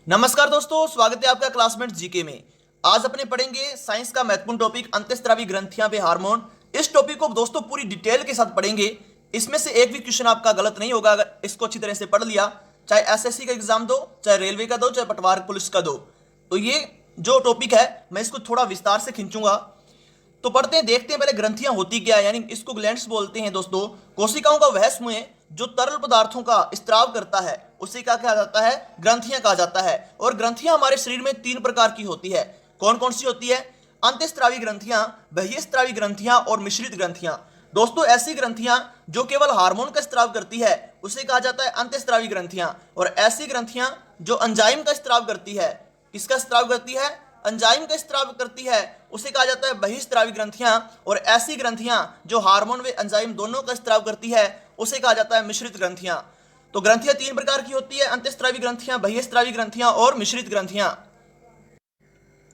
नमस्कार दोस्तों, स्वागत है आपका क्लासमेट जीके में। आज अपने पढ़ेंगे साइंस का महत्वपूर्ण टॉपिक अंतःस्रावी ग्रंथियां व हार्मोन। इस टॉपिक को दोस्तों पूरी डिटेल के साथ पढ़ेंगे। इसमें से एक भी क्वेश्चन आपका गलत नहीं होगा अगर इसको अच्छी तरह से पढ़ लिया। चाहे एसएससी का एग्जाम दो, चाहे रेलवे का दो, चाहे पटवार पुलिस का दो। तो ये जो टॉपिक है मैं इसको थोड़ा विस्तार से खींचूंगा। तो पढ़ते हैं, देखते हैं पहले ग्रंथियां होती क्या है, यानी इसको ग्लैंड्स बोलते हैं दोस्तों। कोशिकाओं का वह समूह है जो तरल पदार्थों का स्त्राव करता है, उसे क्या कहा जाता है? ग्रंथियां कहा जाता है। और ग्रंथियां हमारे शरीर में तीन प्रकार की होती है। कौन कौन सी होती है? अंतःस्रावी ग्रंथियां, बहिःस्रावी ग्रंथियां और मिश्रित ग्रंथियां। दोस्तों ऐसी ग्रंथियां जो केवल हार्मोन का स्त्राव करती है उसे कहा जाता है अंतःस्रावी ग्रंथियां। और ऐसी ग्रंथियां जो एंजाइम का स्त्राव करती है, किसका स्त्राव करती है? एंजाइम का स्त्राव करती है, उसे कहा जाता है बहिःस्रावी ग्रंथियां। और ऐसी ग्रंथियां जो हार्मोन व एंजाइम दोनों का स्त्राव करती है उसे कहा जाता है मिश्रित ग्रंथियां। तो ग्रंथियां तीन प्रकार की होती है: अंतःस्रावी ग्रंथियां, बहिःस्रावी ग्रंथियां और मिश्रित ग्रंथियां।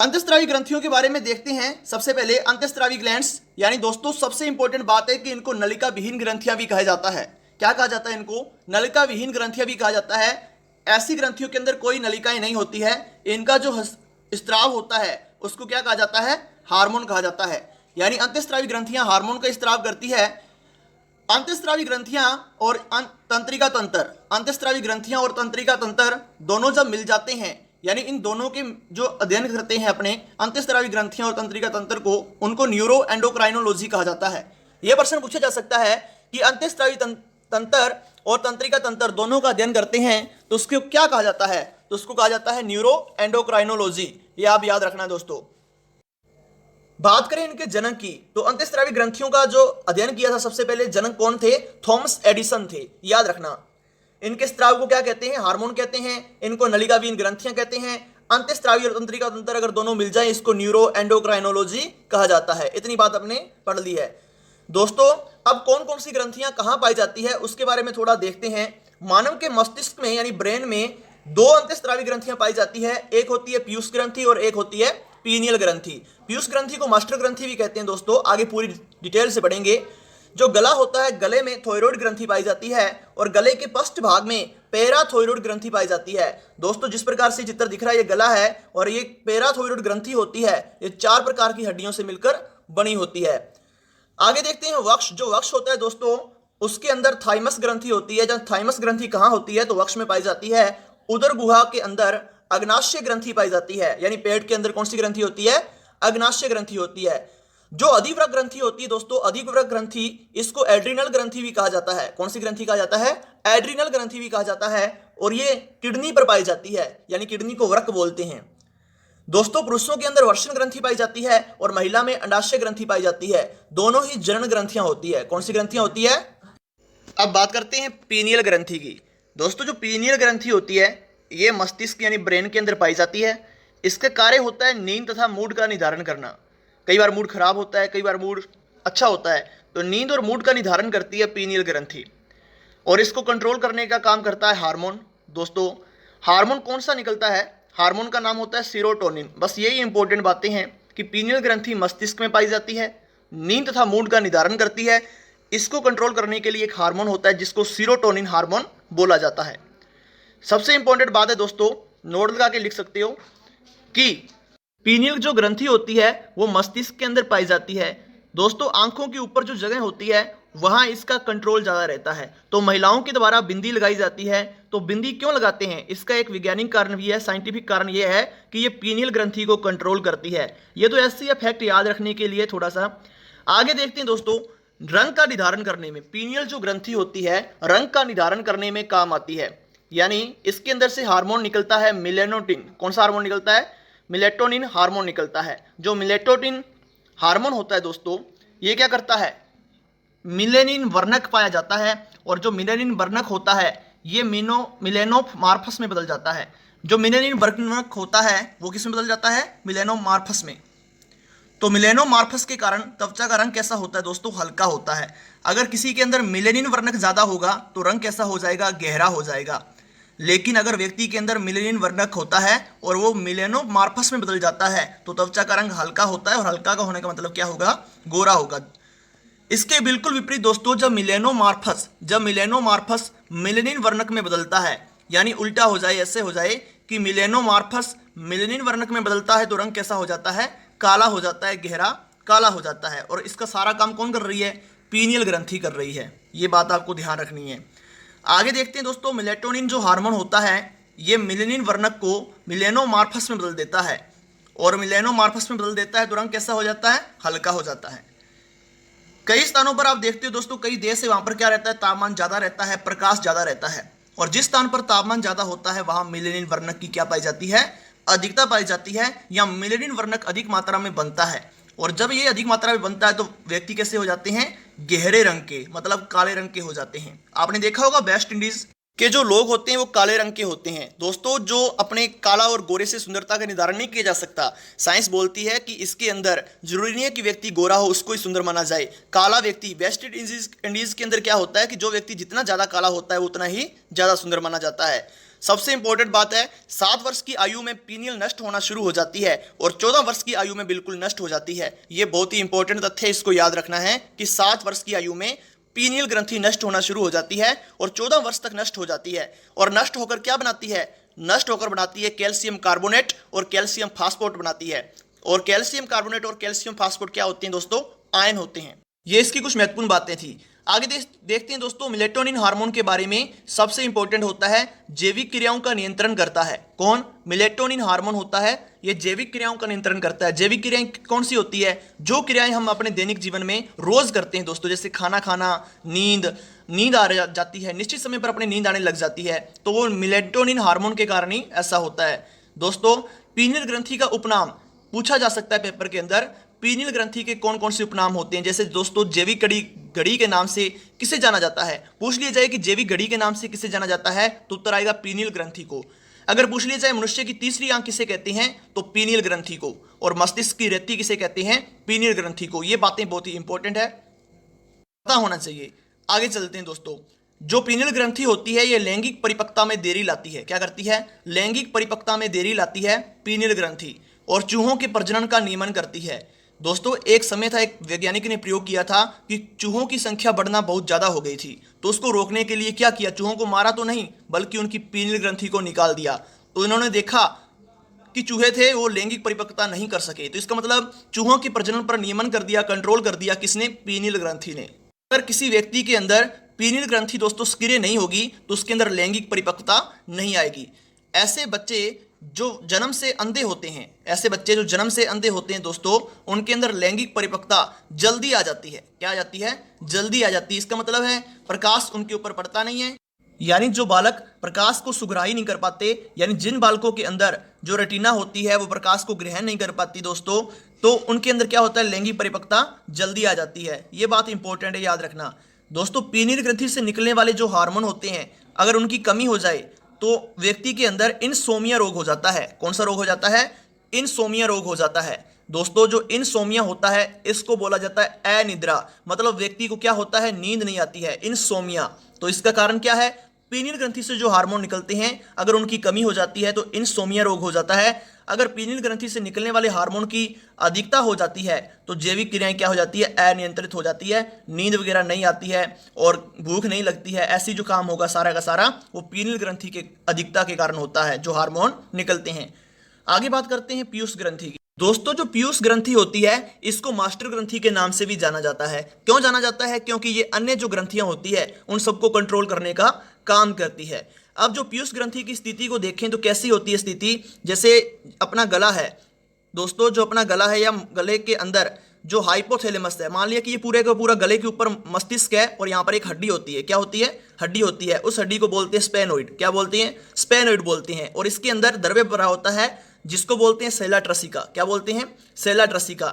अंतःस्रावी ग्रंथियों के बारे में देखते हैं। सबसे पहले अंतःस्रावी ग्लैंड्स, यानी दोस्तों सबसे इंपॉर्टेंट बात है कि इनको नलिका विहीन ग्रंथियां भी कहा जाता है। क्या कहा जाता है इनको? नलिका विहीन ग्रंथियां भी कहा जाता है। ऐसी ग्रंथियों के अंदर कोई नलिकाएं नहीं होती है। इनका जो स्त्राव होता है उसको क्या कहा जाता है? हार्मोन कहा जाता है। यानी अंतःस्रावी ग्रंथियां हार्मोन का स्त्राव करती है। अंतःस्रावी ग्रंथियां और तंत्रिका तंत्र, अंतःस्रावी ग्रंथियां और तंत्रिका तंत्र दोनों जब मिल जाते हैं, यानी इन दोनों के जो अध्ययन करते हैं अपने अंतःस्रावी ग्रंथियां और तंत्रिका तंत्र को, उनको न्यूरो एंडोक्राइनोलॉजी कहा जाता है। यह प्रश्न पूछा जा सकता है कि अंतःस्रावी तंत्र और तंत्रिका तंत्र दोनों का अध्ययन करते हैं तो उसको क्या कहा जाता है? तो उसको कहा जाता है न्यूरो एंडोक्राइनोलॉजी। यह आप याद रखना दोस्तों। बात करें इनके जनक की, तो अंतःस्रावी ग्रंथियों का जो अध्ययन किया था सबसे पहले जनक कौन थे? थॉमस एडिसन थे। याद रखना। इनके स्त्राव को क्या कहते हैं? हार्मोन कहते हैं। इनको नलिकाविहीन ग्रंथियां कहते हैं। अंतःस्रावी और तंत्रिका तंत्र अगर दोनों मिल जाए इसको न्यूरो एंडोक्राइनोलॉजी कहा जाता है। इतनी बात आपने पढ़ ली है दोस्तों। अब कौन कौन सी ग्रंथियां कहां पाई जाती है उसके बारे में थोड़ा देखते हैं। मानव के मस्तिष्क में यानी ब्रेन में दो अंतःस्रावी ग्रंथियां पाई जाती है। एक होती है पीयूष ग्रंथि और एक होती है पीनियल ग्रंथि। पीयूष ग्रंथि को मास्टर ग्रंथि भी कहते हैं दोस्तों, आगे पूरी डिटेल से पढ़ेंगे। जो गला होता है, गले में थायराइड ग्रंथि पाई जाती है और गले के पृष्ठ भाग में पैराथायराइड ग्रंथि पाई जाती है। दोस्तों जिस प्रकार से चित्र दिख रहा है ये गला है और ये पैराथायराइड ग्रंथि होती है। ये चार प्रकार की हड्डियों से मिलकर बनी होती है। आगे देखते हैं वक्ष। जो वक्ष होता है दोस्तों उसके अंदर थाइमस ग्रंथि होती है। जब थाइमस ग्रंथि कहां होती है? तो वक्ष में पाई जाती है। उदर गुहा के अंदर अग्नाशय ग्रंथि पाई जाती है, यानी पेट के अंदर कौन सी ग्रंथि होती है? अग्नाशय ग्रंथि होती है। जो अधिवृक्क ग्रंथि होती है दोस्तों, अधिवृक्क ग्रंथि, इसको एड्रिनल ग्रंथि भी कहा जाता है। कौन सी ग्रंथि कहा जाता है? एड्रिनल ग्रंथि भी कहा जाता है। और ये किडनी पर पाई जाती है, यानी किडनी को वृक्क बोलते हैं दोस्तों। पुरुषों के अंदर वर्षण ग्रंथि पाई जाती है और महिला में अंडाशय ग्रंथि पाई जाती है। दोनों ही जनन ग्रंथियां होती है। कौन सी ग्रंथियां होती है? अब बात करते हैं पीनियल ग्रंथि की। दोस्तों जो पीनियल ग्रंथि होती है ये मस्तिष्क यानी ब्रेन के अंदर पाई जाती है। इसका कार्य होता है नींद तथा मूड का निर्धारण करना। कई बार मूड खराब होता है, कई बार मूड अच्छा होता है, तो नींद और मूड का निर्धारण करती है पीनियल ग्रंथि। और इसको कंट्रोल करने का काम करता है हार्मोन। दोस्तों हार्मोन कौन सा निकलता है? हार्मोन का नाम होता है सीरोटोनिन। बस यही इंपॉर्टेंट बातें हैं कि पीनियल ग्रंथि मस्तिष्क में पाई जाती है, नींद तथा मूड का निर्धारण करती है। इसको कंट्रोल करने के लिए एक हार्मोन होता है जिसको सीरोटोनिन हार्मोन बोला जाता है। सबसे इंपॉर्टेंट बात है दोस्तों, नोट लगा के लिख सकते हो कि पीनियल जो ग्रंथि होती है वो मस्तिष्क के अंदर पाई जाती है। दोस्तों आंखों के ऊपर जो जगह होती है वहां इसका कंट्रोल ज्यादा रहता है। तो महिलाओं के द्वारा बिंदी लगाई जाती है। तो बिंदी क्यों लगाते हैं? इसका एक वैज्ञानिक कारण भी है, साइंटिफिक कारण यह है कि ये पीनियल ग्रंथि को कंट्रोल करती है। ये तो ऐसी फैक्ट याद रखने के लिए थोड़ा सा आगे देखते हैं दोस्तों। रंग का निर्धारण करने में पीनियल जो ग्रंथि होती है रंग का निर्धारण करने में काम आती है। यानी इसके अंदर से हार्मोन निकलता है मेलेनोटिन। कौन सा हार्मोन निकलता है? मेलेटोनिन हार्मोन निकलता है। जो मेलेटोनिन हार्मोन होता है दोस्तों ये क्या करता है? मिलेनिन वर्णक पाया जाता है। और जो मिलेनिन वर्णक होता है ये मिलेनोमार्फस में बदल जाता है। जो मिलेनिन वर्णक होता है वो किस में बदल जाता है? मिलेनोमार्फस में। तो मिलेनोमार्फस के कारण त्वचा का रंग कैसा होता है दोस्तों? हल्का होता है। अगर किसी के अंदर मिलेनिन वर्णक ज्यादा होगा तो रंग कैसा हो जाएगा? गहरा हो जाएगा। लेकिन अगर व्यक्ति के अंदर मिलेनिन वर्णक होता है और वो मिलेनोमार्फस में बदल जाता है तो त्वचा का रंग हल्का होता है। और हल्का का होने का मतलब क्या होगा? गोरा होगा। इसके बिल्कुल विपरीत दोस्तों जब मिलेनोमार्फस मिलेनिन वर्णक में बदलता है, यानी उल्टा हो जाए, ऐसे हो जाए कि मिलेनोमार्फस मिलेनिन वर्णक में बदलता है तो रंग कैसा हो जाता है, काला हो जाता है, गहरा काला हो जाता है। और इसका सारा काम कौन कर रही है, पीनियल ग्रंथि कर रही है। ये बात आपको ध्यान रखनी है। आगे देखते हैं दोस्तों, मेलेटोनिन जो हार्मोन होता है ये मिलेनिन वर्णक को मिलेनोमार्फस में बदल देता है, और मिलेनोमार्फस में बदल देता है तो रंग कैसा हो जाता है, हल्का हो जाता है। कई स्थानों पर आप देखते हो दोस्तों, कई देश है वहां पर क्या रहता है, तापमान ज्यादा रहता है, प्रकाश ज्यादा रहता है, और जिस स्थान पर तापमान ज्यादा होता है वहां मिलेनिन वर्णक की क्या पाई जाती है, अधिकता पाई जाती है, या मिलेनिन वर्णक अधिक मात्रा में बनता है। और जब ये अधिक मात्रा में बनता है तो व्यक्ति कैसे हो जाते हैं, गहरे रंग के, मतलब काले रंग के हो जाते हैं। आपने देखा होगा वेस्ट इंडीज के जो लोग होते हैं वो काले रंग के होते हैं। दोस्तों जो अपने काला और गोरे से सुंदरता का निर्धारण नहीं किया जा सकता, साइंस बोलती है कि इसके अंदर जरूरी नहीं है कि व्यक्ति गोरा हो उसको ही सुंदर माना जाए। काला व्यक्ति, वेस्ट इंडीज के अंदर क्या होता है कि जो व्यक्ति जितना ज्यादा काला होता है उतना ही ज्यादा सुंदर माना जाता है। सबसे इंपॉर्टेंट बात है, 7 वर्ष की आयु में पीनियल नष्ट होना शुरू हो जाती है और 14 वर्ष की आयु में बिल्कुल नष्ट हो जाती है। ये बहुत ही इंपॉर्टेंट तथ्य है, इसको याद रखना है कि 7 वर्ष की आयु में पीनियल ग्रंथि नष्ट होना शुरू हो जाती है और 14 वर्ष तक नष्ट हो जाती है। और नष्ट होकर क्या बनाती है, नष्ट होकर बनाती है कैल्शियम कार्बोनेट और कैल्शियम फास्फोट बनाती है। और कैल्शियम कार्बोनेट और कैल्शियम फास्फोट क्या होते हैं दोस्तों, आयन होते हैं। ये इसकी कुछ महत्वपूर्ण बातें थी। आगे देखते हैं दोस्तों, मेलेटोनिन हार्मोन के बारे में सबसे इंपॉर्टेंट होता है, जैविक क्रियाओं का नियंत्रण करता है। कौन, मेलेटोनिन हार्मोन होता है, ये जैविक क्रियाओं का नियंत्रण करता है। जैविक क्रियाएं कौन सी होती है, जो क्रियाएं हम अपने दैनिक जीवन में रोज करते हैं दोस्तों, जैसे खाना खाना, नींद आ जाती है, निश्चित समय पर अपने नींद आने लग जाती है, तो वो मेलेटोनिन हार्मोन के कारण ही ऐसा होता है। दोस्तों पीनियल ग्रंथि का उपनाम पूछा जा सकता है पेपर के अंदर, पीनियल ग्रंथि के कौन कौन से उपनाम होते हैं। जैसे दोस्तों जैविक घड़ी के नाम से किसे जाना जाता है, पूछ लिया जाए कि जैविक घड़ी के नाम से किसे जाना जाता है तो उत्तर आएगा पीनियल ग्रंथि को। अगर पूछ लिया जाए मनुष्य की तीसरी आंख किसे कहते हैं तो पीनियल ग्रंथि को, और मस्तिष्क की रेती किसे कहते हैं, पीनियल ग्रंथि को। ये बातें बहुत ही इंपॉर्टेंट है, पता होना चाहिए। आगे चलते हैं दोस्तों, जो पीनियल ग्रंथि होती है ये लैंगिक परिपक्वता में देरी लाती है। क्या करती है, लैंगिक परिपक्वता में देरी लाती है पीनियल ग्रंथि, और चूहों के प्रजनन का नियमन करती है। दोस्तों एक समय था, एक वैज्ञानिक ने प्रयोग किया था कि चूहों की संख्या बढ़ना बहुत ज्यादा हो गई थी, तो उसको रोकने के लिए क्या किया, चूहों को मारा तो नहीं बल्कि उनकी पीनियल ग्रंथि को निकाल दिया। तो इन्होंने देखा कि चूहे थे वो लैंगिक परिपक्वता नहीं कर सके, तो इसका मतलब चूहों के प्रजनन पर नियमन कर दिया, कंट्रोल कर दिया, किसने, पीनियल ग्रंथि ने। अगर किसी व्यक्ति के अंदर पीनियल ग्रंथि दोस्तों सक्रिय नहीं होगी तो उसके अंदर लैंगिक परिपक्वता नहीं आएगी। ऐसे बच्चे जो जन्म से अंधे होते हैं, ऐसे बच्चे जो जन्म से अंधे होते हैं दोस्तों, उनके अंदर लैंगिक परिपक्वता जल्दी आ जाती है। क्या आ जाती है, जल्दी आ जाती है। इसका मतलब है प्रकाश उनके ऊपर पड़ता नहीं है, यानी जो बालक प्रकाश को सुग्राही नहीं कर पाते, यानी जिन बालकों के अंदर जो रेटिना होती है वो प्रकाश को ग्रहण नहीं कर पाती दोस्तों, तो उनके अंदर क्या होता है, लैंगिक परिपक्वता जल्दी आ जाती है। ये बात इंपॉर्टेंट है, याद रखना दोस्तों। पीनियल ग्रंथि से निकलने वाले जो हार्मोन होते हैं, अगर उनकी कमी हो जाए तो व्यक्ति के अंदर इनसोमिया रोग हो जाता है। कौन सा रोग हो जाता है, इनसोमिया रोग हो जाता है दोस्तों। जो इनसोमिया होता है इसको बोला जाता है अनिद्रा, मतलब व्यक्ति को क्या होता है, नींद नहीं आती है, इनसोमिया। तो इसका कारण क्या है, पीनियल ग्रंथि से जो हार्मोन निकलते हैं अगर उनकी कमी हो जाती है तो इनसोमिया रोग हो जाता है। अगर पीनियल ग्रंथि से निकलने वाले हार्मोन की अधिकता हो जाती है तो जैविक क्रियाएं क्या हो जाती है, अनियंत्रित हो जाती है, नींद वगैरह नहीं आती है और भूख नहीं लगती है। ऐसी जो काम होगा सारा का सारा वो पीनियल ग्रंथि के अधिकता के कारण होता है, जो हार्मोन निकलते हैं। आगे बात करते हैं पीयूष ग्रंथि की। दोस्तों जो पीयूष ग्रंथि होती है इसको मास्टर ग्रंथि के नाम से भी जाना जाता है। क्यों जाना जाता है, क्योंकि ये अन्य जो ग्रंथियां होती है उन सबको कंट्रोल करने का काम करती है। अब जो पीयूष ग्रंथि की स्थिति को देखें तो कैसी होती है स्थिति, जैसे अपना गला है दोस्तों, जो अपना गला है या गले के अंदर जो हाइपोथैलेमस है, मान लिया कि ये पूरे का पूरा गले के ऊपर मस्तिष्क है और यहाँ पर एक हड्डी होती है। क्या होती है, हड्डी होती है। उस हड्डी को बोलते हैं स्पेनोइड। क्या बोलते हैं, स्पेनोइड बोलते हैं। और इसके अंदर द्रव्य भरा होता है जिसको बोलते हैं सेला ट्रसिका। क्या बोलते हैं, सेला ट्रसिका।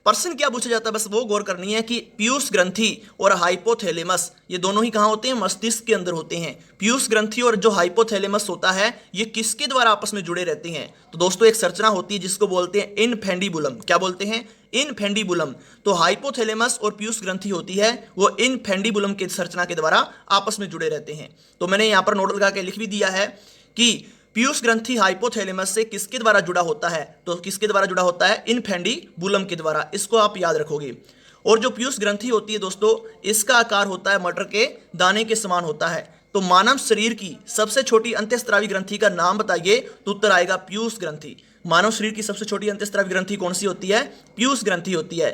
प्रश्न क्या पूछा जाता है, बस वो गौर करनी है कि पीयूष ग्रंथि और हाइपोथैलेमस ये दोनों ही कहाँ होते हैं, मस्तिष्क के अंदर होते हैं। पीयूष ग्रंथि और जो हाइपोथैलेमस होता है ये किसके द्वारा आपस में जुड़े रहते हैं, तो दोस्तों एक संरचना होती है जिसको बोलते हैं इनफेंडिबुलम। क्या बोलते हैं, इनफेंडिबुलम। तो हाइपोथैलेमस और पीयूष ग्रंथि होती है वो इनफेंडिबुलम के संरचना के द्वारा आपस में जुड़े रहते हैं। तो मैंने यहाँ पर नोट लगा के लिख भी दिया है कि पीयूष ग्रंथि हाइपोथैलेमस से किसके द्वारा जुड़ा होता है, तो किसके द्वारा जुड़ा होता है, इनफेंडिबुलम के द्वारा। इसको आप याद रखोगे। और जो पीयूष ग्रंथि होती है दोस्तों इसका आकार होता है मटर के दाने के समान होता है। तो मानव शरीर की सबसे छोटी अंतःस्रावी ग्रंथि का नाम बताइए, तो उत्तर आएगा पीयूष ग्रंथि। मानव शरीर की सबसे छोटी अंतःस्रावी ग्रंथि कौन सी होती है? पीयूष ग्रंथि होती है।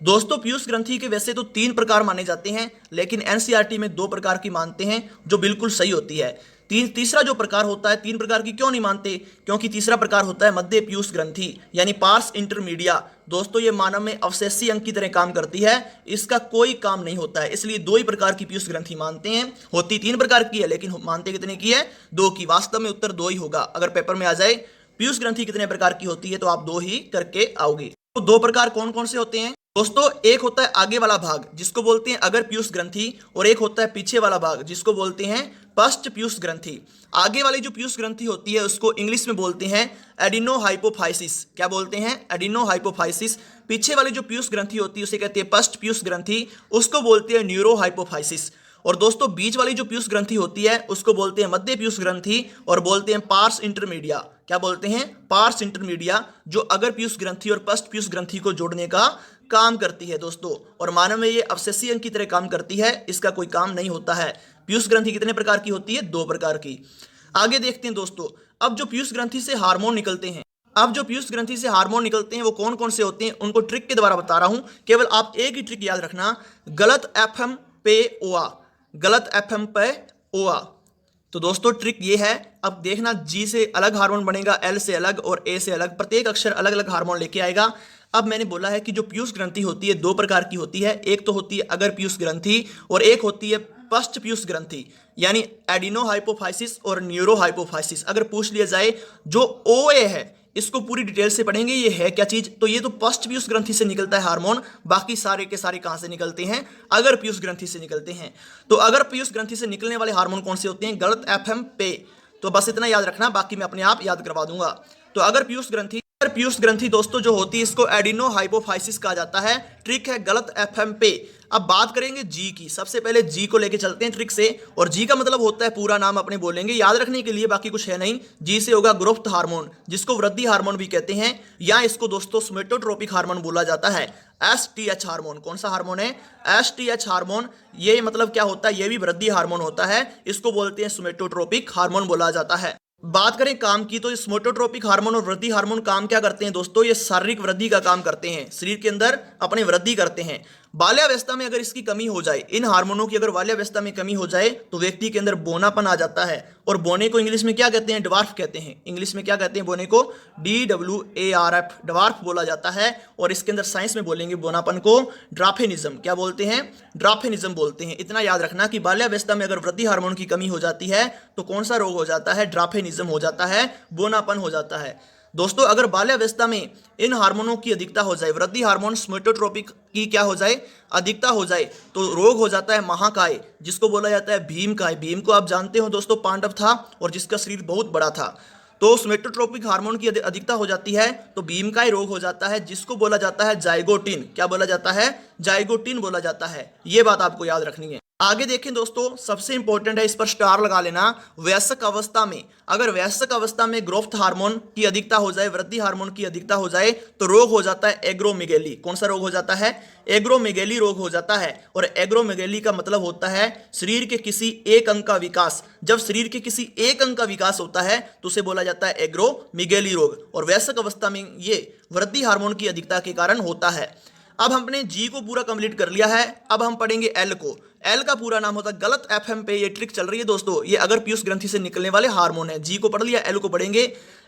दोस्तों पीयूष ग्रंथि के वैसे तो 3 प्रकार माने जाते हैं, लेकिन एनसीईआरटी में 2 प्रकार की मानते हैं जो बिल्कुल सही होती है। तीसरा जो प्रकार होता है, 3 प्रकार की क्यों नहीं मानते? क्योंकि तीसरा प्रकार होता है मध्य पीयूष ग्रंथि यानी पार्स इंटरमीडिया। दोस्तों ये मानव में अवशेषी अंग की तरह काम करती है, इसका कोई काम नहीं होता है, इसलिए 2 ही प्रकार की पीयूष ग्रंथि मानते हैं। होती 3 प्रकार की है, लेकिन मानते कितने की है? 2 की। वास्तव में उत्तर 2 ही होगा। अगर पेपर में आ जाए पीयूष ग्रंथि कितने प्रकार की होती है, तो आप 2 ही करके आओगे। तो 2 प्रकार कौन कौन से होते हैं दोस्तों? एक होता है आगे वाला भाग जिसको बोलते हैं अगर पीयूष ग्रंथि, और एक होता है पीछे वाला भाग जिसको बोलते हैं पश्च पीयूष ग्रंथि। आगे वाली जो पीयूष ग्रंथि होती है उसको इंग्लिश में बोलते हैं एडिनोहाइपोफाइसिस। क्या बोलते हैं? एडिनोहाइपोफाइसिस। पीछे वाली जो पीयूष ग्रंथि होती है उसे कहते हैं पश्च पीयूष ग्रंथि, उसको बोलते हैं न्यूरोहाइपोफाइसिस। और दोस्तों बीच वाली जो पीयूष ग्रंथि होती है उसको बोलते हैं मध्य पीयूष ग्रंथि और बोलते हैं पार्स इंटरमीडिया। क्या बोलते हैं? पार्स इंटरमीडिया, जो अगर पीयूष ग्रंथि और पश्च पीयूष ग्रंथि को जोड़ने का काम करती है दोस्तों। और मानव में ये अवशेषी अंग की तरह काम करती है, इसका कोई काम नहीं होता है। पीयूष ग्रंथि कितने प्रकार की होती है? 2 प्रकार की। आगे देखते हैं दोस्तों, अब जो पीयूष ग्रंथि से हार्मोन निकलते हैं, वो कौन कौन से होते हैं उनको ट्रिक के द्वारा बता रहा हूं। केवल आप एक ही ट्रिक याद रखना, गलत एफएम पे ओआ, गलत एफएम पे ओआ। तो दोस्तों ट्रिक ये है, अब देखना जी से अलग हार्मोन बनेगा, एल से अलग और ए से अलग, प्रत्येक अक्षर अलग अलग हार्मोन लेके आएगा। अब मैंने बोला है कि जो पीयूष ग्रंथि होती है 2 प्रकार की होती है, एक तो होती है अगर पीयूष ग्रंथि और एक होती है पश्च पीयूष ग्रंथि यानी एडिनोहाइपोफाइसिस और न्यूरोहाइपोफाइसिस। अगर पूछ लिया जाए जो ओए है इसको पूरी डिटेल से पढ़ेंगे, ये है क्या चीज? तो ये तो पश्च पीयूष ग्रंथि से निकलता है हार्मोन, बाकी सारे के सारे कहां से निकलते हैं? अगर पीयूष ग्रंथि से निकलते हैं। तो अगर पीयूष ग्रंथि से निकलने वाले हार्मोन कौन से होते हैं? गलत एफएम पे। तो बस इतना याद रखना, बाकी मैं अपने आप याद करवा दूंगा। तो अगर पीयूष ग्रंथि दोस्तों जो होती है इसको एडिनोहाइपोफाइसिस कहा जाता है। ट्रिक है गलत एफएम पे। अब बात करेंगे जी की। सबसे पहले जी को लेके चलते हैं ट्रिक से, और जी का मतलब होता है पूरा नाम अपने बोलेंगे याद रखने के लिए, बाकी कुछ है नहीं। जी से होगा ग्रोथ हार्मोन जिसको वृद्धि हार्मोन भी कहते हैं, या इसको दोस्तों सोमेटोट्रोपिक हार्मोन बोला जाता है। एसटीएच हार्मोन, कौन सा हार्मोन है? STH hormone. ये मतलब क्या होता है? ये भी वृद्धि हार्मोन होता है, इसको बोलते हैं सोमेटोट्रोपिक हार्मोन बोला जाता है। बात करें काम की, तो सोमेटोट्रोपिक हार्मोन और वृद्धि हार्मोन काम क्या करते हैं दोस्तों? ये शारीरिक वृद्धि का काम करते हैं, शरीर के अंदर अपनी वृद्धि करते हैं। बाल्यावस्था में अगर इसकी कमी हो जाए, इन हार्मोनों की अगर बाल्यावस्था में कमी हो जाए तो व्यक्ति के अंदर बोनापन आ जाता है। और बोने को इंग्लिश में क्या कहते हैं? ड्वार्फ कहते हैं। इंग्लिश में क्या कहते हैं बोने को? DWARF, ड्वार्फ बोला जाता है। और इसके अंदर साइंस में बोलेंगे बोनापन को ड्राफेनिज्म। क्या बोलते हैं? ड्राफेनिज्म बोलते हैं। इतना याद रखना कि बाल्यावस्था में अगर वृद्धि हार्मोन की कमी हो जाती है तो कौन सा रोग हो जाता है? ड्राफेनिज्म हो जाता है, बोनापन हो जाता है। दोस्तों अगर बाल्यावस्था में इन हार्मोनों की अधिकता हो जाए, वृद्धि हार्मोन सोमेटोट्रोपिक की क्या हो जाए? अधिकता हो जाए, तो रोग हो जाता है महाकाय, जिसको बोला जाता है भीमकाय। भीम को आप जानते हो दोस्तों, पांडव था और जिसका शरीर बहुत बड़ा था। तो सोमेटोट्रोपिक हार्मोन की अधिकता हो जाती है तो भीमकाय रोग हो जाता है, जिसको बोला जाता है जाइगोटिन। क्या बोला जाता है? जाइगोटिन बोला जाता है। ये बात आपको याद रखनी है। आगे देखें दोस्तों, सबसे इंपॉर्टेंट है, इस पर स्टार लगा लेना। वयस्क अवस्था में, अगर वयस्क अवस्था में ग्रोथ हार्मोन की अधिकता हो जाए, वृद्धि हार्मोन की अधिकता हो जाए, तो रोग हो जाता है एग्रोमेगेली। कौन सा रोग हो जाता है? एग्रोमेगेली रोग हो जाता है। और एग्रोमेगेली का मतलब होता है शरीर के किसी एक अंग का विकास। जब शरीर के किसी एक अंग का विकास होता है तो उसे बोला जाता है एग्रोमेगेली रोग। और वयस्क अवस्था में ये वृद्धि हार्मोन की अधिकता के कारण होता है। अब हमने जी को पूरा कंप्लीट कर लिया है, अब हम पढ़ेंगे एल को। एल का पूरा नाम होता है गलत एफएम पे। ये ट्रिक चल रही है दोस्तों, ये अगर पीयूष ग्रंथि से निकलने वाले हार्मोन है। जी को पढ़ लिया, एल को पढ़ेंगे।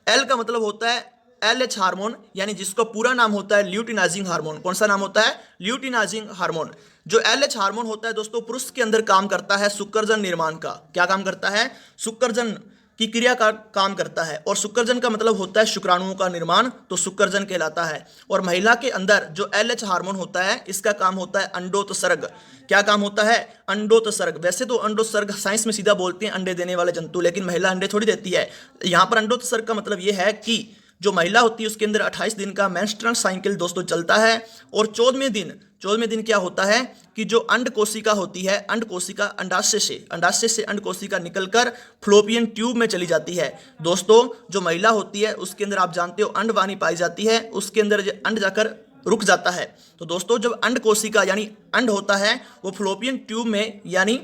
एल का मतलब होता है एलएच हार्मोन, यानी जिसका पूरा नाम होता है ल्यूटिनाइजिंग हार्मोन। कौन सा नाम होता है? Luteinizing hormone. जो एलएच हार्मोन होता है दोस्तों, पुरुष के अंदर काम करता है शुक्रजन निर्माण का। क्या काम करता है? शुक्रजन की क्रिया का काम करता है। और शुक्रजन का मतलब होता है शुक्राणुओं का निर्माण, तो शुक्रजन कहलाता है। और महिला के अंदर जो एलएच हार्मोन होता है, इसका काम होता है अंडोत्सर्ग। क्या काम होता है? अंडोत्सर्ग। वैसे तो अंडोत्सर्ग साइंस में सीधा बोलते हैं अंडे देने वाले जंतु, लेकिन महिला अंडे थोड़ी देती है। यहाँ पर अंडोत्सर्ग का मतलब यह है कि जो महिला होती है उसके अंदर 28 दिन का मेंस्ट्रुअल साइकिल दोस्तों चलता है। और 14वें दिन क्या होता है कि जो अंड कोशिका होती है, अंड कोशिका अंडाशय से अंड कोशिका निकलकर फ्लोपियन ट्यूब में चली जाती है। दोस्तों जो महिला होती है उसके अंदर आप जानते हो अंडवानी पाई जाती है, उसके अंदर अंड जाकर रुक जाता है। तो दोस्तों जब अंड कोशिका यानी अंड होता है वो फ्लोपियन ट्यूब में यानी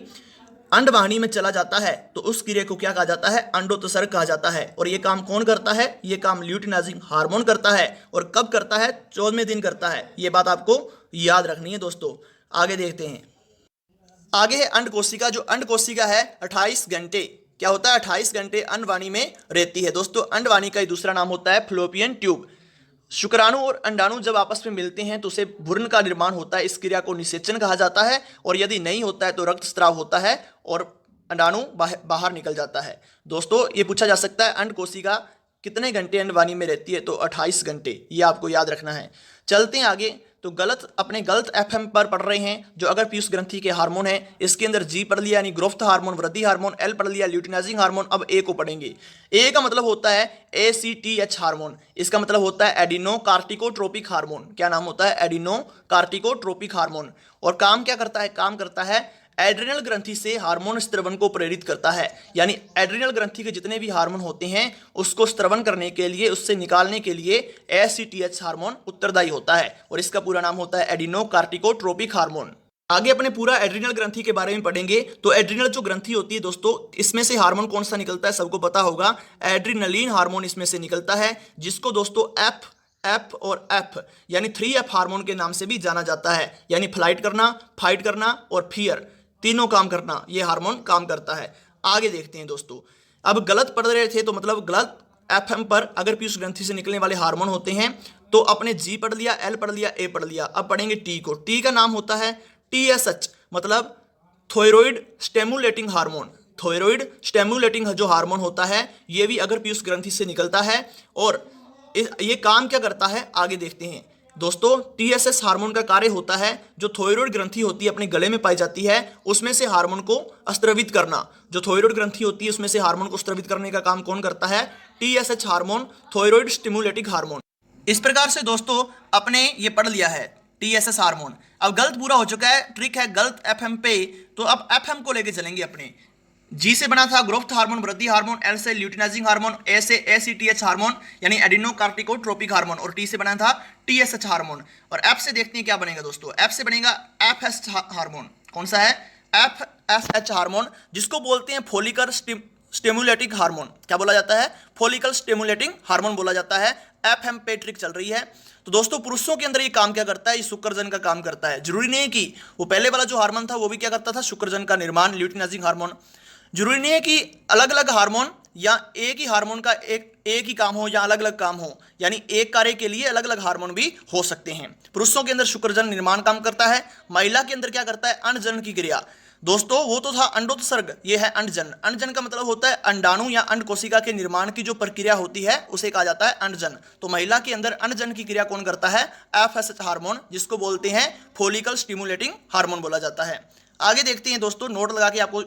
अंडवाहिनी में चला जाता है तो उस क्रिया को क्या कहा जाता है, अंडोत्सर्ग कहा जाता है। और ये काम कौन करता है, ये काम ल्यूटिनाइजिंग हार्मोन करता है। और कब करता है, 14वें दिन करता है। ये बात आपको याद रखनी है दोस्तों। आगे देखते हैं, आगे है अंड कोशिका। जो अंड कोशिका है 28 घंटे क्या होता है, 28 घंटे अंडवाहिनी में रहती है। दोस्तों अंडवाहिनी का दूसरा नाम होता है फ्लोपियन ट्यूब। शुक्राणु और अंडाणु जब आपस में मिलते हैं तो उसे भ्रूण का निर्माण होता है। इस क्रिया को निषेचन कहा जाता है। और यदि नहीं होता है तो रक्तस्राव होता है और अंडाणु बाहर निकल जाता है। दोस्तों ये पूछा जा सकता है अंड कोशिका कितने घंटे अंडवाहिनी में रहती है, तो 28 घंटे, ये आपको याद रखना है। चलते हैं आगे, तो गलत एफएम पर पढ़ रहे हैं जो अगर पीयूष ग्रंथि के हार्मोन है। इसके अंदर जी पढ़ लिया यानी ग्रोथ हार्मोन, वृद्धि हार्मोन, एल पढ़ लिया ल्यूटिनाइजिंग हार्मोन। अब ए को पढ़ेंगे। ए का मतलब होता है ACTH हार्मोन। इसका मतलब होता है एडिनोकार्टिकोट्रोपिक हार्मोन। क्या नाम होता है, एडिनोकार्टिकोट्रोपिक हार्मोन। और काम क्या करता है, काम करता है एड्रिनल ग्रंथि से हार्मोन स्त्रवण को प्रेरित करता है। यानी एड्रिनल ग्रंथि के जितने भी हार्मोन होते हैं उसको स्त्रवण करने के लिए, उससे निकालने के लिए ACTH हार्मोन उत्तरदायी होता है। और इसका पूरा नाम होता है एडिनोकार्टिकोट्रोपिक हार्मोन। आगे अपने पूरा एड्रिनल ग्रंथि के बारे में पढ़ेंगे। तो एड्रिनल जो ग्रंथि होती है दोस्तों, इसमें से हार्मोन कौन सा निकलता है, सबको पता होगा, एड्रिनलिन हार्मोन इसमें से निकलता है, जिसको दोस्तों एफ और एफ यानी 3F हार्मोन के नाम से भी जाना जाता है। यानी फ्लाइट करना, फाइट करना और फियर, तीनों काम करना, ये हार्मोन काम करता है। आगे देखते हैं दोस्तों। अब गलत पढ़ रहे थे तो मतलब गलत एफएम पर अगर पीयूष ग्रंथि से निकलने वाले हार्मोन होते हैं तो अपने जी पढ़ लिया, एल पढ़ लिया, ए पढ़ लिया। अब पढ़ेंगे टी को। टी का नाम होता है TSH, मतलब thyroid stimulating hormone. Thyroid stimulating जो हार्मोन होता है ये भी अगर पीयूष ग्रंथि से निकलता है। और ये काम क्या करता है, आगे देखते हैं दोस्तों। TSH हार्मोन का कार्य होता है जो थायराइड ग्रंथि होती है अपने गले में पाई जाती है, उसमें से हार्मोन को स्त्रवित करना। जो थायराइड ग्रंथि होती है उसमें से हार्मोन को स्त्रवित करने का काम कौन करता है, TSH hormone, thyroid stimulating hormone. इस प्रकार से दोस्तों अपने ये पढ़ लिया है TSH हार्मोन। अब गलत पूरा हो चुका है, ट्रिक है गलत एफएम पे। तो अब एफएम को लेके चलेंगे अपने। जी से बना था ग्रोथ हार्मोन, वृद्धि हार्मोन, एल से ल्यूटिनाइजिंग हार्मोन, ए से ACTH हार्मोन यानी एडिनोकार्टिकोट्रोपिक हार्मोन, और टी से बना था TSH हार्मोन। और एफ से देखते हैं क्या बनेगा दोस्तों। एफ से बनेगा FSH हार्मोन। कौन सा है, FSH हार्मोन, जिसको बोलते हैं फॉलिकल स्टिमुलेटिंग हार्मोन। क्या बोला जाता है, फॉलिकल स्टिमुलेटिंग हार्मोन बोला जाता है। एफएम पे ट्रिक चल रही है। तो दोस्तों पुरुषों के अंदर ये काम क्या करता है, ये शुक्रजन का काम करता है। जरूरी नहीं है कि वो पहले वाला जो हार्मोन था वो भी क्या करता था, शुक्रजन का निर्माण, ल्यूटिनाइजिंग हार्मोन। जरूरी नहीं है कि अलग अलग हार्मोन या एक ही हार्मोन का एक ही काम हो या अलग अलग काम हो, यानी एक कार्य के लिए अलग अलग हार्मोन भी हो सकते हैं। पुरुषों के अंदर शुक्रजन निर्माण काम करता है, महिला के अंदर क्या करता है, अंडजन की क्रिया। दोस्तों वो तो था अंडोत्सर्ग, ये है अंडजन। अंडजन का मतलब होता है अंडाणु या अंड कोशिका के निर्माण की जो प्रक्रिया होती है उसे कहा जाता है अंडजन। तो महिला के अंदर अंडजन की क्रिया कौन करता है, FSH हार्मोन, जिसको बोलते हैं फॉलिकल स्टिमुलेटिंग हार्मोन बोला जाता है। आगे देखते हैं दोस्तों, नोट लगा के आपको।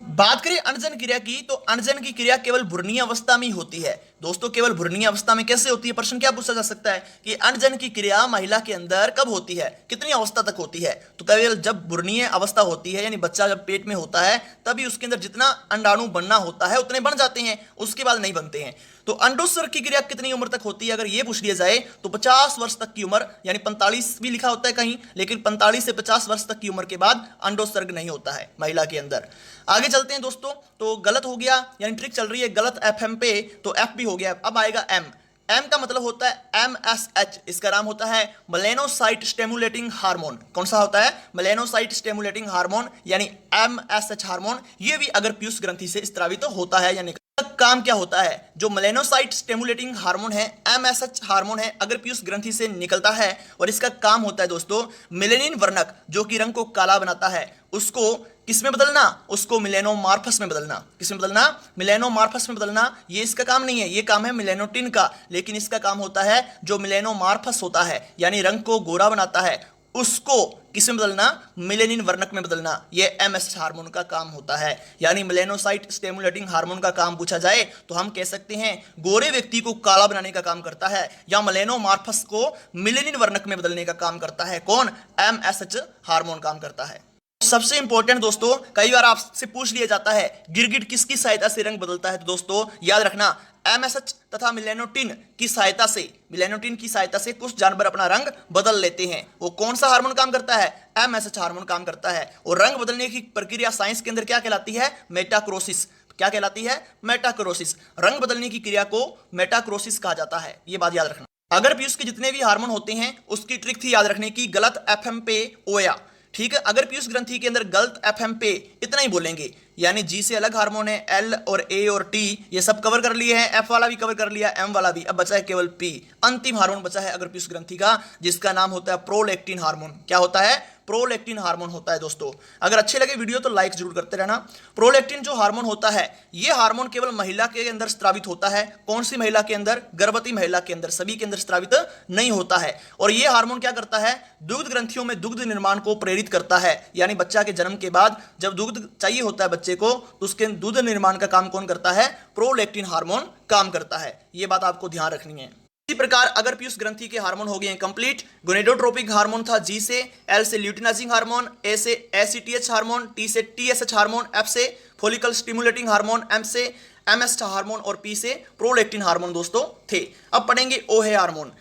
बात करें अंडजन क्रिया की, तो अंडजन की क्रिया केवल भ्रूणीय अवस्था में ही होती है। दोस्तों केवल भ्रूणीय अवस्था में कैसे होती है, प्रश्न क्या पूछा जा सकता है कि अंडजन की क्रिया महिला के अंदर कब होती है, कितनी अवस्था तक होती है। तो केवल जब भ्रूणीय अवस्था होती है, यानी बच्चा जब पेट में होता है तभी उसके अंदर जितना अंडाणु बनना होता है उतने बन जाते हैं, उसके बाद नहीं बनते हैं। तो अंडोत्सर्ग की क्रिया कितनी उम्र तक होती है, अगर ये पूछ लिया जाए तो 50 वर्ष तक की उम्र, यानी 45 भी लिखा होता है कहीं, लेकिन 45 से 50 वर्ष तक की उम्र के बाद अंडोत्सर्ग नहीं होता है महिला के अंदर। आगे चलते हैं दोस्तों। तो गलत हो गया, यानी ट्रिक चल रही है गलत एफएम पे, तो एफ भी हो गया। अब आएगा एम। एम का मतलब होता है MSH, इसका नाम होता है मेलेनोसाइट स्टिमुलेटिंग हार्मोन। कौन सा होता है, मेलेनोसाइट स्टिमुलेटिंग हार्मोन यानी MSH हार्मोन। ये भी अगर पीयूष ग्रंथि से स्त्रावित होता है, यानी काम क्या होता है, जो मेलेनोसाइट स्टिमुलेटिंग हार्मोन है, MSH हार्मोन है, अगर पीयूष ग्रंथि से निकलता है और इसका काम होता है दोस्तों मेलेनिन वर्णक जो कि रंग को काला बनाता है, उसको किस में बदलना, उसको मिलेनोमार्फस में बदलना। किस में बदलना, मिलेनोमार्फस में बदलना। ये इसका काम नहीं है, ये काम है मिलेनोटिन का, लेकिन इसका काम होता है जो मिलेनोमार्फस होता है यानी रंग को गोरा बनाता है, उसको किस में बदलना, मिलेनिन वर्णक में बदलना। ये MSH हार्मोन का काम होता है। यानी मेलेनोसाइट स्टिमुलेटिंग हार्मोन का काम पूछा जाए तो हम कह सकते हैं गोरे व्यक्ति को काला बनाने का काम करता है, या मेलेनोमार्फस को मिलेनिन वर्णक में बदलने का काम करता है। कौन, MSH हार्मोन काम करता है। सबसे इंपॉर्टेंट दोस्तों, कई बार आपसे पूछ लिया जाता है गिरगिट किसकी सहायता से रंग बदलता है, तो दोस्तों याद रखना एमएसएच तथा मिलेनोटिन की सहायता से कुछ जानवर अपना रंग बदल लेते हैं। वो कौन सा हार्मोन काम करता है? एमएसएच हार्मोन काम करता है। और रंग बदलने की प्रक्रिया साइंस के अंदर क्या कहलाती है? मेटाक्रोसिस। क्या कहलाती है? मेटाक्रोसिस। रंग बदलने की क्रिया को मेटाक्रोसिस कहा जाता है, ये बात याद रखना। अगर पीयूष के जितने भी हार्मोन होते हैं उसकी ट्रिक थी याद रखने की, गलत एफएम पे ओया। ठीक है, अगर पीयूष ग्रंथि के अंदर गलत एफएम पे इतना ही बोलेंगे, यानी जी से अलग हार्मोन है, एल और ए और टी ये सब कवर कर लिए हैं, एफ वाला भी कवर कर लिया, एम वाला भी, अब बचा है केवल पी। अंतिम हार्मोन बचा है अगर पीयूष ग्रंथि का, जिसका नाम होता है प्रोलैक्टिन हार्मोन। क्या होता है? प्रोलैक्टिन हार्मोन होता है दोस्तों। अगर अच्छे लगे वीडियो तो लाइक जरूर करते रहना। प्रोलैक्टिन जो हार्मोन होता है, ये हार्मोन केवल महिला के अंदर स्रावित होता है। कौन सी महिला के अंदर? गर्भवती महिला के अंदर, सभी के अंदर स्रावित नहीं होता है। और ये हार्मोन क्या करता है? दुग्ध ग्रंथियों में दुग्ध निर्माण को प्रेरित करता है, यानी बच्चा के जन्म के बाद जब दुग्ध चाहिए होता है बच्चे को, तो उसके दूध निर्माण का काम कौन करता है? प्रोलैक्टिन हार्मोन काम करता है। ये बात आपको ध्यान रखनी है। इसी प्रकार अगर पीयूष ग्रंथि के हार्मोन हो गए हैं कंप्लीट, गोनेडोट्रोपिक हार्मोन था जी से, एल से ल्यूटिनाइजिंग हार्मोन, ए से एसीटीएच हार्मोन, टी से टीएसएच हार्मोन, एफ से फॉलिकल स्टिमुलेटिंग हार्मोन, एम से एमएस हार्मोन और पी से प्रोलैक्टिन हार्मोन दोस्तों थे। अब पढ़ेंगे ओ है हार्मोन।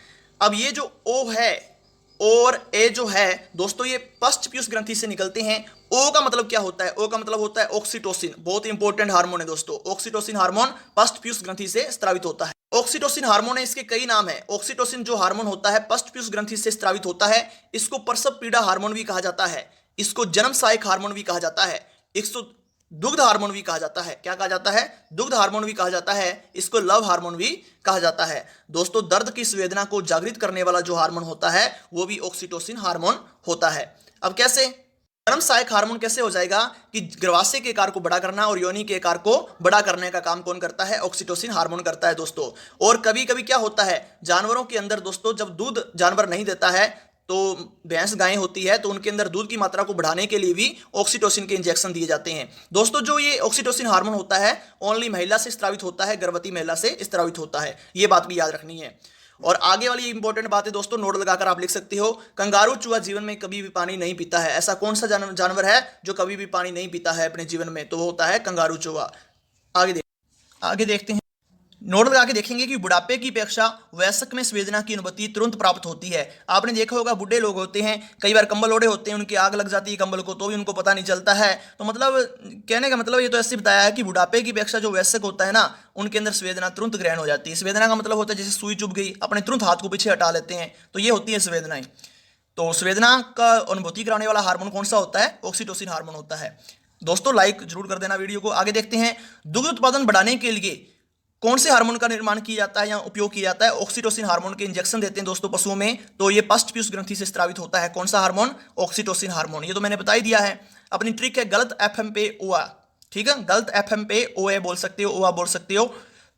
अब ये जो ओ है और ए जो है दोस्तों, ये पश्च पीयूष ग्रंथि से निकलते हैं। ओ का मतलब क्या होता है? ओ का मतलब होता है ऑक्सीटोसिन। बहुत इंपॉर्टेंट हार्मोन है दोस्तों। ऑक्सीटोसिन हार्मोन पश्च पीयूष ग्रंथि से स्रावित होता है। ऑक्सीटोसिन हार्मोन है, इसके कई नाम है। ऑक्सीटोसिन जो हार्मोन होता है पश्च पीयूष ग्रंथि से स्रावित होता है, इसको प्रसव पीड़ा हार्मोन भी कहा जाता है, इसको जन्म सहायक हार्मोन भी कहा जाता है, इसको दुग्ध हार्मोन भी कहा जाता है। क्या कहा जाता है? दुग्ध हार्मोन भी कहा जाता है, इसको लव हार्मोन भी कहा जाता है। दोस्तों दर्द की संवेदना को जागृत करने वाला जो हार्मोन होता है वो भी ऑक्सीटोसिन हार्मोन होता है। अब कैसे? जन्म सहायक हार्मोन कैसे हो जाएगा कि गर्भाशय के आकार को बड़ा करना और योनि के आकार को बड़ा करने का काम कौन करता है? ऑक्सीटोसिन हार्मोन करता है दोस्तों। और कभी कभी क्या होता है जानवरों के अंदर दोस्तों, जब दूध जानवर नहीं देता है तो भैंस गायें होती है, तो उनके अंदर दूध की मात्रा को बढ़ाने के लिए भी ऑक्सीटोसिन के इंजेक्शन दिए जाते हैं दोस्तों। जो ये ऑक्सीटोसिन हार्मोन होता है ओनली महिला से स्रावित होता है, गर्भवती महिला से स्रावित होता है, ये बात भी याद रखनी है। और आगे वाली इंपॉर्टेंट बात है दोस्तों, नोट लगाकर आप लिख सकते हो। कंगारू चूहा जीवन में कभी भी पानी नहीं पीता है। ऐसा कौन सा जानवर है जो कभी भी पानी नहीं पीता है अपने जीवन में? तो वो होता है कंगारू चूहा। आगे देखते हैं। नोट लगा के देखेंगे कि बुढ़ापे की अपेक्षा वयस्क में संवेदना की अनुभूति तुरंत प्राप्त होती है। आपने देखा होगा बूढ़े लोग होते हैं, कई बार कंबल ओढ़े होते हैं, उनकी आग लग जाती है कंबल को, तो भी उनको पता नहीं चलता है। तो मतलब कहने का मतलब ये तो ऐसे बताया है कि बुढ़ापे की अपेक्षा जो वयस्क होता है ना, उनके अंदर संवेदना तुरंत ग्रहण हो जाती है। संवेदना का मतलब होता है जैसे सुई चुभ गई, अपने तुरंत हाथ को पीछे हटा लेते हैं, तो ये होती है संवेदनाएं। तो संवेदना का अनुभूति कराने वाला हार्मोन कौन सा होता है? ऑक्सीटोसिन हार्मोन होता है दोस्तों। लाइक जरूर कर देना वीडियो को। आगे देखते हैं। दुग्ध उत्पादन बढ़ाने के लिए कौन से हार्मोन का निर्माण किया जाता है या उपयोग किया जाता है? ऑक्सीटोसिन हार्मोन के इंजेक्शन देते हैं दोस्तों पशुओं में, तो ये पश्च पीयूष ग्रंथि से स्रावित होता है। कौन सा हार्मोन? Oxytocin hormone. ये तो मैंने बता ही दिया है। अपनी ट्रिक है गलत एफएम पे ओआ। ठीक है, गलत एफएम पे ओए बोल सकते हो, ओआ बोल सकते हो।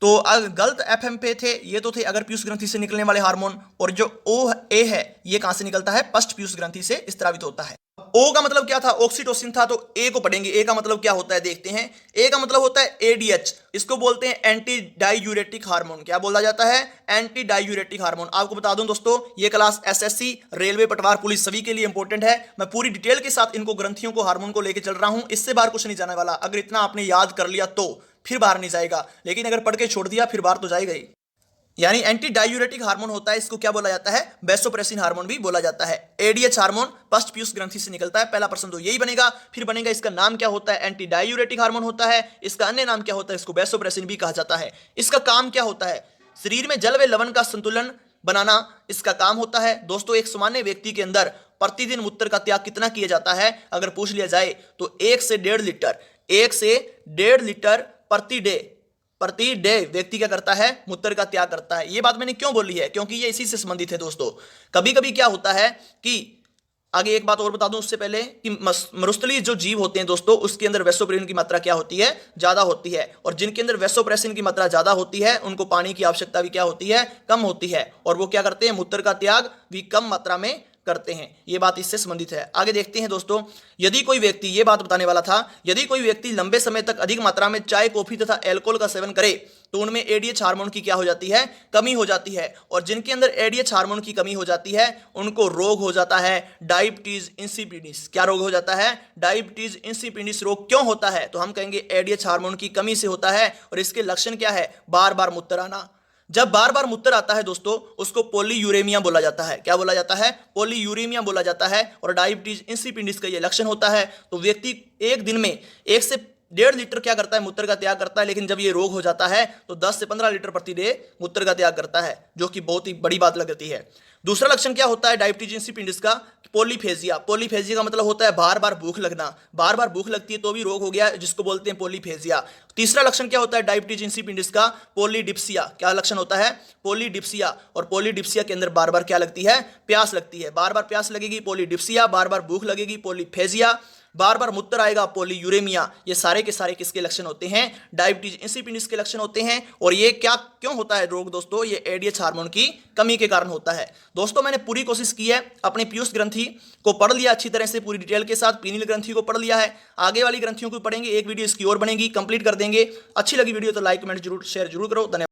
तो गलत एफएम पे थे ये तो थे अगर पीयूष ग्रंथि से निकलने वाले हार्मोन, और जो ओ ए है ये कहां से निकलता है? पश्च पीयूष ग्रंथि से स्रावित होता है। ओ का मतलब क्या था? ऑक्सीटोसिन था, तो ए को पढ़ेंगे। ए का मतलब क्या होता है देखते हैं। ए का मतलब होता है एडीएच, इसको बोलते हैं एंटी डायूरेटिक हार्मोन। क्या बोला जाता है? Anti diuretic hormone. आपको बता दूं दोस्तों, ये क्लास एसएससी, रेलवे, पटवार, पुलिस सभी के लिए इंपॉर्टेंट है। मैं पूरी डिटेल के साथ इनको ग्रंथियों को, हार्मोन को लेकर चल रहा हूं। इससे बाहर कुछ नहीं जाने वाला। अगर इतना आपने याद कर लिया तो फिर बाहर नहीं जाएगा, लेकिन अगर पढ़ के छोड़ दिया फिर बाहर तो जाएगा ही। यानी एंटी डायूरेटिक हार्मोन होता है, इसको क्या बोला जाता है? वैसोप्रेसिन हार्मोन भी बोला जाता है। एडीएच हार्मोन पश्च पीयूष ग्रंथि से निकलता है। पहला प्रश्न तो यही बनेगा। फिर बनेगा इसका नाम क्या होता है? एंटी डायूरेटिक हार्मोन होता है। इसका अन्य नाम क्या होता है? इसको वैसोप्रेसिन भी कहा जाता है। इसका काम क्या होता है? शरीर में जल व लवण का संतुलन बनाना इसका काम होता है दोस्तों। एक सामान्य व्यक्ति के अंदर प्रतिदिन मूत्र का त्याग कितना किया जाता है अगर पूछ लिया जाए तो 1 से 1.5 लीटर, 1 से 1.5 लीटर प्रति डे व्यक्ति क्या करता है? मूत्र का त्याग करता है। ये बात मैंने क्यों बोली है? क्योंकि ये इसी से संबंधित है दोस्तों। कभी कभी क्या होता है कि आगे एक बात और बता दूं उससे पहले कि मरुस्थलीय जो जीव होते हैं दोस्तों, उसके अंदर वैसोप्रेसिन की मात्रा क्या होती है? ज्यादा होती है। और जिनके अंदर वैसोप्रेसिन की मात्रा ज्यादा होती है उनको पानी की आवश्यकता भी क्या होती है? कम होती है। और वो क्या करते हैं? मूत्र का त्याग भी कम मात्रा में करते हैं। ये बात इससे संबंधित है। आगे देखते हैं दोस्तों, यदि कोई व्यक्ति, ये बात बताने वाला था, यदि कोई व्यक्ति लंबे समय तक अधिक मात्रा में चाय, कॉफी तथा अल्कोहल का सेवन करे तो उनमें एडीएच हार्मोन की क्या हो जाती है, कमी हो जाती है। और जिनके अंदर एडीएच हार्मोन की कमी हो जाती है उनको रोग हो जाता है डायबिटीज इंसिपिडिस। क्या रोग हो जाता है? डायबिटीज इंसिपिडिस रोग क्यों होता है? तो हम कहेंगे एडीएच हार्मोन की कमी से होता है। और इसके लक्षण क्या है? बार बार मूत्र आना। जब बार बार मूत्र आता है दोस्तों, उसको पॉलीयूरेमिया बोला जाता है। क्या बोला जाता है? पॉलीयूरेमिया बोला जाता है। और डायबिटीज इंसिपिडिस का ये लक्षण होता है। तो व्यक्ति एक दिन में 1 से 1.5 लीटर क्या करता है? मूत्र का त्याग करता है। लेकिन जब ये रोग हो जाता है तो 10 से 15 लीटर प्रति डे मूत्र का त्याग करता है, जो कि बहुत ही बड़ी बात लगती है। दूसरा लक्षण क्या होता है डायबिटीज इंसिपिडिस का? पॉलीफेजिया। पॉलीफेजिया का मतलब होता है बार बार भूख लगना। बार बार भूख लगती है तो भी रोग हो गया, जिसको बोलते हैं पॉलीफेजिया। तीसरा लक्षण क्या होता है डायबिटीज इंसिपिडिस का? पॉलीडिप्सिया। क्या लक्षण होता है? पॉलीडिप्सिया। और पॉलीडिप्सिया के अंदर बार बार क्या लगती है? प्यास लगती है। बार बार प्यास लगेगी, पॉलीडिप्सिया। बार बार भूख लगेगी, पॉलीफेजिया। बार बार मूत्र आएगा, पॉलीयूरेमिया। ये सारे के सारे किसके लक्षण होते हैं? डायबिटीज इंसिपिडिस के लक्षण होते हैं। और ये क्या क्यों होता है रोग दोस्तों? ये एडीएच हार्मोन की कमी के कारण होता है। दोस्तों मैंने पूरी कोशिश की है, अपनी पीयूष ग्रंथि को पढ़ लिया अच्छी तरह से, पूरी डिटेल के साथ पीनियल ग्रंथि को पढ़ लिया है। आगे वाली ग्रंथियों को पढ़ेंगे, एक वीडियो इसकी और बनेगी, कंप्लीट कर देंगे। अच्छी लगी वीडियो तो लाइक कमेंट जरूर शेयर जरूर करो। धन्यवाद।